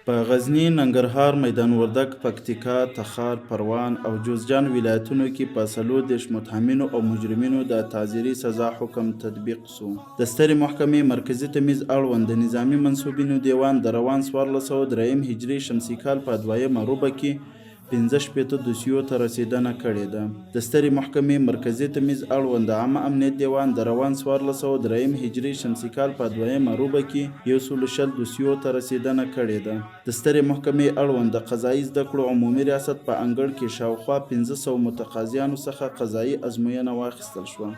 په غزنی، ننګرهار، میدان وردګ، پکتیکا، تخار، پروان او جوزجان ولایتونو کې په 40 متهمینو او مجرمینو د تعزیري سزا حکم تطبیق سو. د سترې محکمې مرکزي تمیز اړوند د نظامي منصوبینو دیوان د روان 1403 هجري شمسي کال په 2مه روبه کې 65 دوسیو ته رسیدنه کړې ده. د سترې محکمې مرکزي تمیز اړوند د عامه امنیت دیوان د روان 1403 هجري شمسي کال په 2مه روبه کې 160 دوسیو ته رسیدنه کړې ده. د سترې محکمې اړوند د قضایي زده کړو عمومي ریاست په انګړ کې شاوخوا 1500 متقاضیانو څخه قضایي ازموینه واخیستل شوه.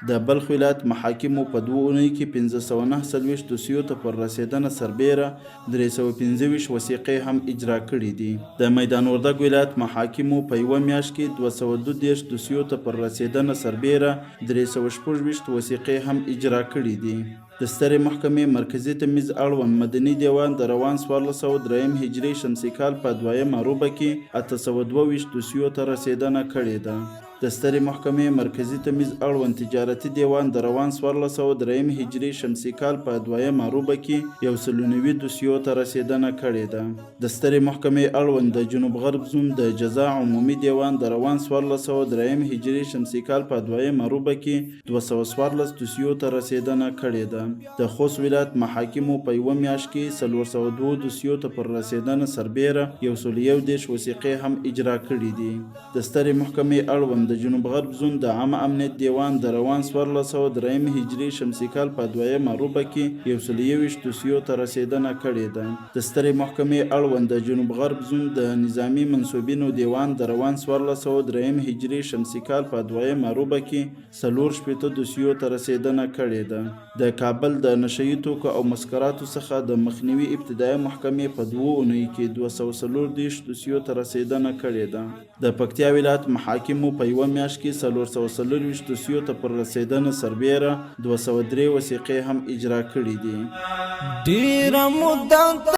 د بلخ ولایت محاکمو په 2 اونیو کې 549 دوسیو ته پر رسیدنه سربیره 325 وثیقې هم اجرا کړي دي. د میدان وردګ ولایت محاکمو په یوه میاشت کې 232 دوسیو ته پر رسیدنه سربیره 316 وثیقې هم اجرا کړي دي. د سترې محکمې مرکزي تمیز اړوند مدني دیوان د روان 1403 هجري شمسي کال په 2مه روبه کې 822 دوسیو ته رسیدنه کړې ده. د سترې محکمې مرکزي تمیز اړوند تجارتي دیوان د روان 1403 هجري شمسي کال په 2مه روبه کې 190 دوسیو ته رسیدنه کړې ده. د سترې محکمې اړوند د جنوب غرب زون د جزا عمومي دیوان د روان 1403 هجري شمسي کال په 2مه روبه کې 214 دوسیو ته رسیدنه کړې ده. د خوست ولایت محاکمو په یوه میاشت کې 402 دوسیو ته پر رسیدنه سربیره 111 وثیقې هم اجرا کړي دي. د سترې محکمې اړوند د جنوب غرب زون د عامه امنیت دیوان د روان 1403 هجري شمسي کال په 2مه روبه کې 121 دوسیو ته رسیدنه کړې ده. د سترې محکمې اړوند د جنوب غرب زون د نظامي منصوبینو دیوان د روان 1403 هجري شمسي کال په 2مه روبه کې 4 دوسیو ته رسیدنه کړې ده. د کابل د نشهیي توکو او مسکراتو څخه د مخنیوي ابتدایي محکمې په 2 اونیو کې 240 دوسیو ته رسیدنه کړې ده. د پکتیا ولایت محاکمو په یوه میاشت کې 440 دوسیو ته پر رسیدنه سربیره 203 وثیقې هم اجرا کړي دي.